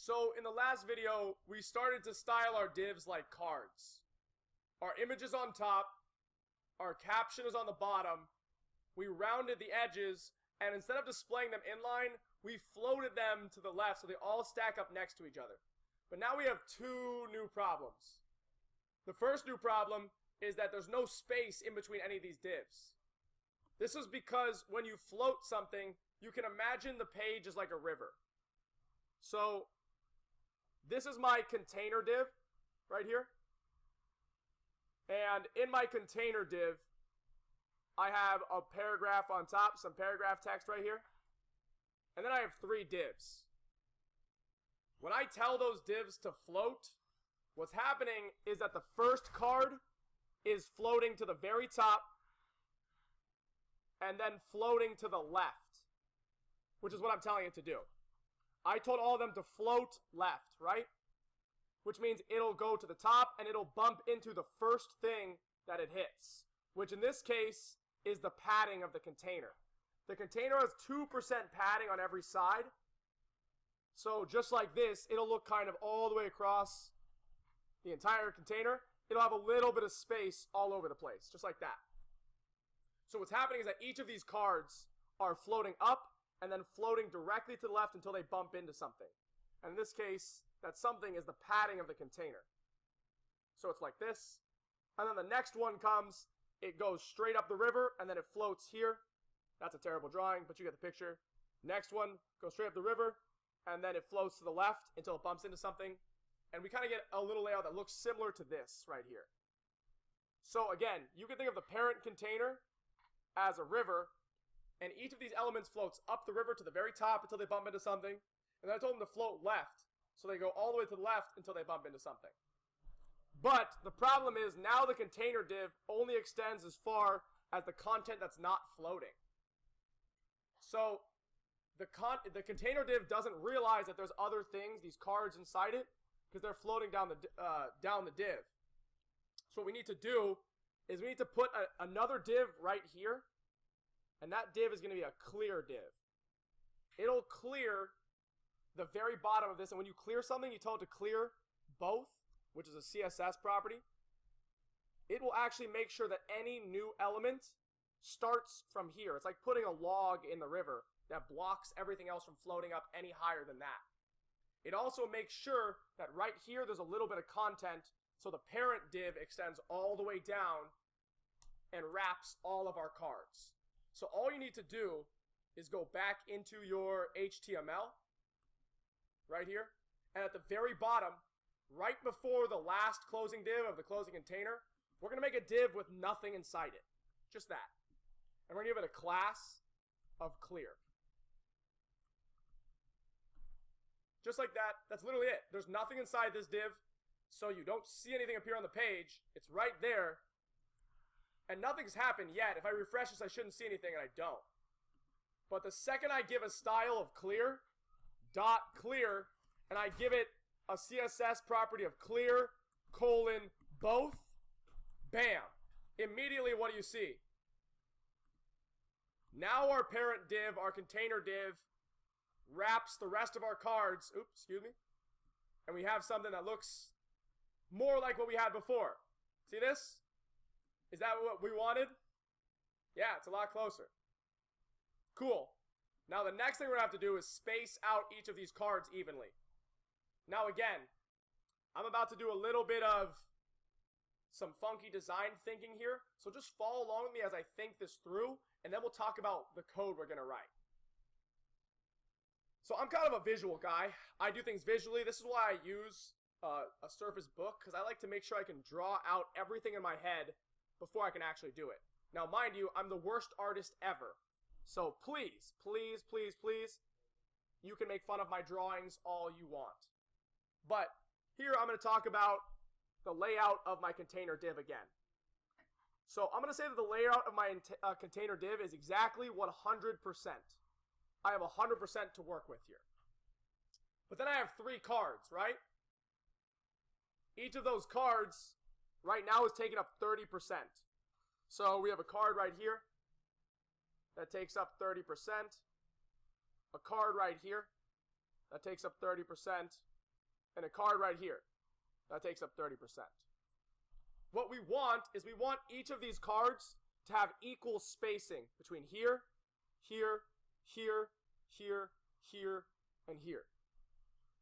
So in the last video, we started to style our divs like cards. Our image is on top, our caption is on the bottom, we rounded the edges, and instead of displaying them inline, we floated them to the left so they all stack up next to each other. But now we have two new problems. The first new problem is that there's no space in between any of these divs. This is because when you float something, you can imagine the page is like a river. So this is my container div right here. And in my container div, I have a paragraph on top, some paragraph text right here. And then I have three divs. When I tell those divs to float, what's happening is that the first card is floating to the very top and then floating to the left, which is what I'm telling it to do. I told all of them to float left, right? Which means it'll go to the top and it'll bump into the first thing that it hits, which in this case is the padding of the container. The container has 2% padding on every side. So just like this, it'll look kind of all the way across the entire container. It'll have a little bit of space all over the place, just like that. So what's happening is that each of these cards are floating up and then floating directly to the left until they bump into something. And in this case, that something is the padding of the container. So it's like this. And then the next one comes, it goes straight up the river, and then it floats here. That's a terrible drawing, but you get the picture. Next one goes straight up the river, and then it floats to the left until it bumps into something. And we kind of get a little layout that looks similar to this right here. So again, you can think of the parent container as a river, and each of these elements floats up the river to the very top until they bump into something. And then I told them to float left, so they go all the way to the left until they bump into something. But the problem is now the container div only extends as far as the content that's not floating. So the container div doesn't realize that there's other things, these cards inside it, because they're floating down the div. So what we need to do is we need to put another div right here, and that div is going to be a clear div. It'll clear the very bottom of this, and when you clear something, you tell it to clear both, which is a CSS property. It will actually make sure that any new element starts from here. It's like putting a log in the river that blocks everything else from floating up any higher than that. It also makes sure that right here there's a little bit of content, so the parent div extends all the way down and wraps all of our cards. So all you need to do is go back into your HTML right here, and at the very bottom, right before the last closing div of the closing container, we're going to make a div with nothing inside it. Just that. And we're going to give it a class of clear. Just like that. That's literally it. There's nothing inside this div, so you don't see anything appear on the page. It's right there. And nothing's happened yet. If I refresh this, I shouldn't see anything, and I don't. But the second I give a style of clear, dot clear, and I give it a CSS property of clear, colon, both, bam. Immediately, what do you see? Now our parent div, our container div, wraps the rest of our cards, oops, excuse me, and we have something that looks more like what we had before. See this? Is that what we wanted? Yeah, it's a lot closer. Cool. Now the next thing we're going to have to do is space out each of these cards evenly. Now again, I'm about to do a little bit of some funky design thinking here, so just follow along with me as I think this through, and then we'll talk about the code we're going to write. So I'm kind of a visual guy. I do things visually. This is why I use a Surface Book, because I like to make sure I can draw out everything in my head before I can actually do it. Now mind you, I'm the worst artist ever. So please, please, please, please, you can make fun of my drawings all you want. But here I'm going to talk about the layout of my container div again. So I'm going to say that the layout of my container div is exactly 100%. I have 100% to work with here. But then I have three cards, right? Each of those cards right now is taking up 30%. So we have a card right here that takes up 30%. A card right here that takes up 30%. and a card right here. That takes up 30%. What we want is we want each of these cards to have equal spacing between here, here, here, here, here, and here.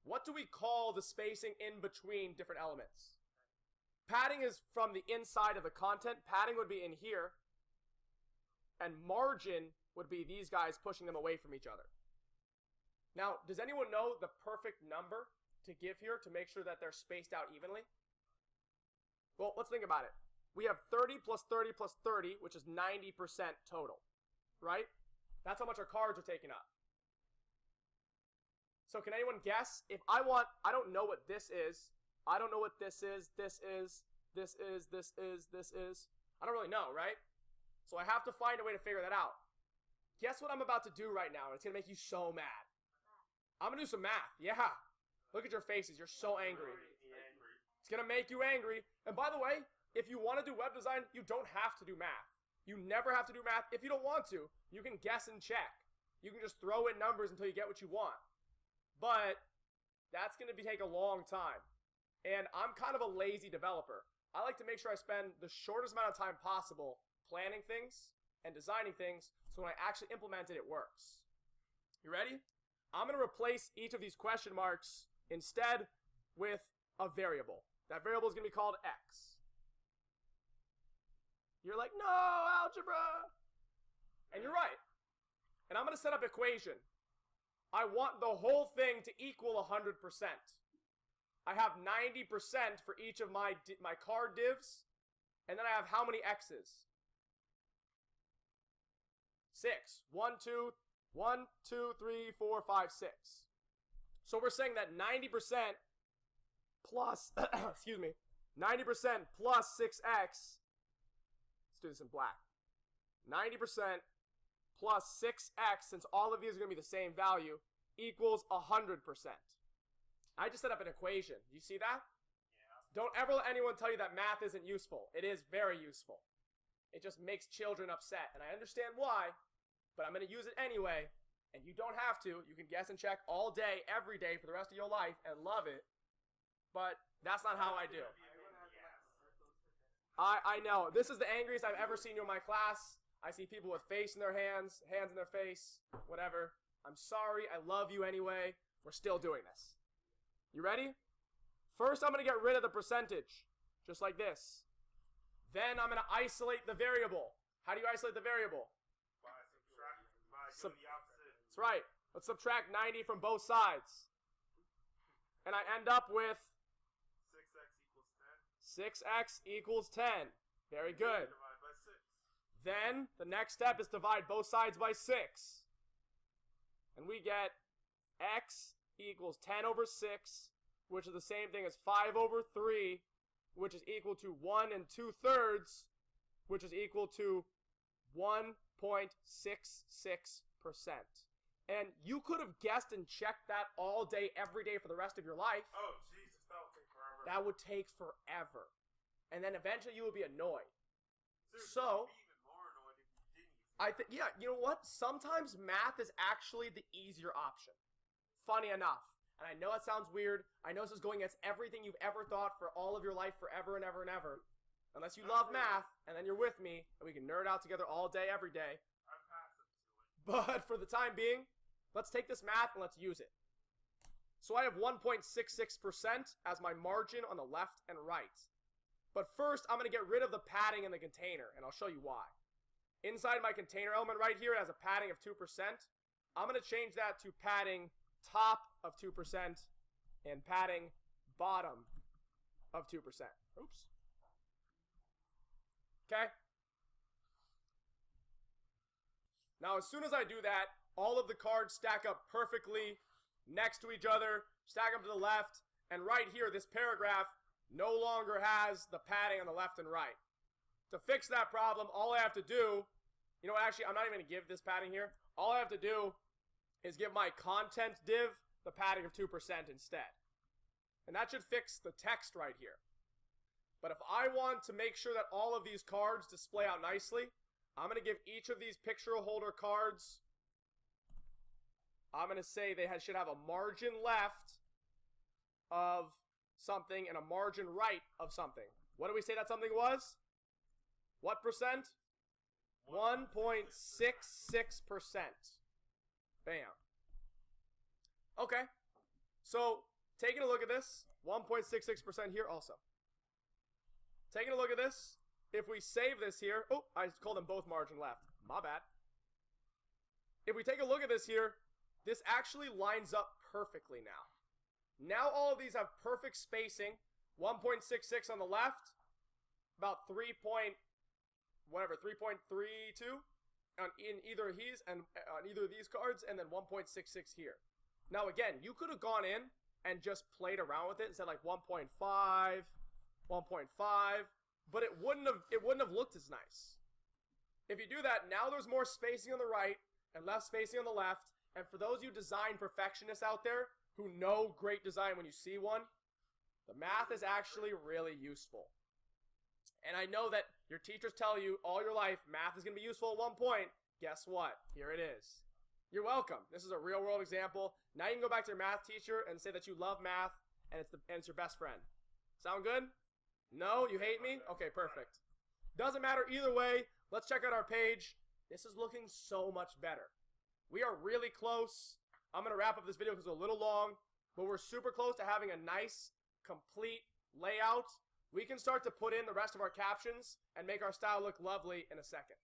What do we call the spacing in between different elements? Padding is from the inside of the content. Padding would be in here. And margin would be these guys pushing them away from each other. Now, does anyone know the perfect number to give here to make sure that they're spaced out evenly? Well, let's think about it. We have 30 plus 30 plus 30, which is 90% total, right? That's how much our cards are taking up. So can anyone guess? If I don't know what this is. I don't know what this is. This is. I don't really know, right? So I have to find a way to figure that out. Guess what I'm about to do right now? It's going to make you so mad. I'm going to do some math. Yeah. Look at your faces. You're so angry. It's going to make you angry. And by the way, if you want to do web design, you don't have to do math. You never have to do math. If you don't want to, you can guess and check. You can just throw in numbers until you get what you want. But that's going to take a long time. And I'm kind of a lazy developer. I like to make sure I spend the shortest amount of time possible planning things and designing things so when I actually implement it, it works. You ready? I'm going to replace each of these question marks instead with a variable. That variable is going to be called x. You're like, no, algebra. And you're right. And I'm going to set up equation. I want the whole thing to equal 100%. I have 90% for each of my card divs. And then I have how many x's? 6. 1, 2, 3, 4, 5, 6. So we're saying that 90% plus, excuse me, 90% plus 6x, let's do this in black. 90% plus 6x, since all of these are going to be the same value, equals 100%. I just set up an equation. You see that? Yeah. Don't ever let anyone tell you that math isn't useful. It is very useful. It just makes children upset, and I understand why, but I'm going to use it anyway, and you don't have to. You can guess and check all day, every day, for the rest of your life, and love it, but that's not how I do. I know. This is the angriest I've ever seen you in my class. I see people with face in their hands in their face, whatever. I'm sorry. I love you anyway. We're still doing this. You ready? First, I'm going to get rid of the percentage, just like this. Then I'm going to isolate the variable. How do you isolate the variable? By subtracting, by doing the opposite. That's right. Let's subtract 90 from both sides. And I end up with 6x equals 10. Very good. Divide by 6. Then the next step is divide both sides by 6. And we get x equals 10 over 6, which is the same thing as 5 over 3, which is equal to 1 2/3, which is equal to 1.66%. And you could have guessed and checked that all day, every day for the rest of your life. Oh, Jesus, that would take forever. That would take forever. And then eventually you would be annoyed. Seriously, So, you'd be even more annoyed if you didn't use I think, yeah, you know what? Sometimes math is actually the easier option. Funny enough. And I know it sounds weird. I know this is going against everything you've ever thought for all of your life, forever and ever and ever. Unless you love math, and then you're with me, and we can nerd out together all day, every day. I'm passive to it. But for the time being, let's take this math and let's use it. So I have 1.66% as my margin on the left and right. But first, I'm going to get rid of the padding in the container, and I'll show you why. Inside my container element right here, it has a padding of 2%. I'm going to change that to padding top of 2% and padding bottom of 2%. Oops. Okay? Now, as soon as I do that, all of the cards stack up perfectly next to each other, stack up to the left, and right here, this paragraph no longer has the padding on the left and right. To fix that problem, all I have to do, you know what, actually, I'm not even going to give this padding here. All I have to do is give my content div the padding of 2% instead. And that should fix the text right here. But if I want to make sure that all of these cards display out nicely, I'm going to give each of these picture holder cards, I'm going to say they should have a margin left of something and a margin right of something. What do we say that something was? What percent? 1.66%. Bam. Okay. So, taking a look at this, 1.66% here also. Taking a look at this, if we save this here, oh, I called them both margin left. My bad. If we take a look at this here, this actually lines up perfectly now. Now all of these have perfect spacing. 1.66 on the left, about 3.32 in either of these and on either of these cards, and then 1.66 here. Now again, you could have gone in and just played around with it and said like 1.5, 1.5, but it wouldn't have looked as nice. If you do that, now there's more spacing on the right and less spacing on the left. And for those of you design perfectionists out there who know great design when you see one, the math is actually really useful. And I know that your teachers tell you all your life math is going to be useful at one point. Guess what? Here it is. You're welcome. This is a real world example. Now you can go back to your math teacher and say that you love math and it's your best friend. Sound good? No? You hate me? Okay, perfect. Doesn't matter either way. Let's check out our page. This is looking so much better. We are really close. I'm going to wrap up this video because it's a little long, but we're super close to having a nice, complete layout. We can start to put in the rest of our captions and make our style look lovely in a second.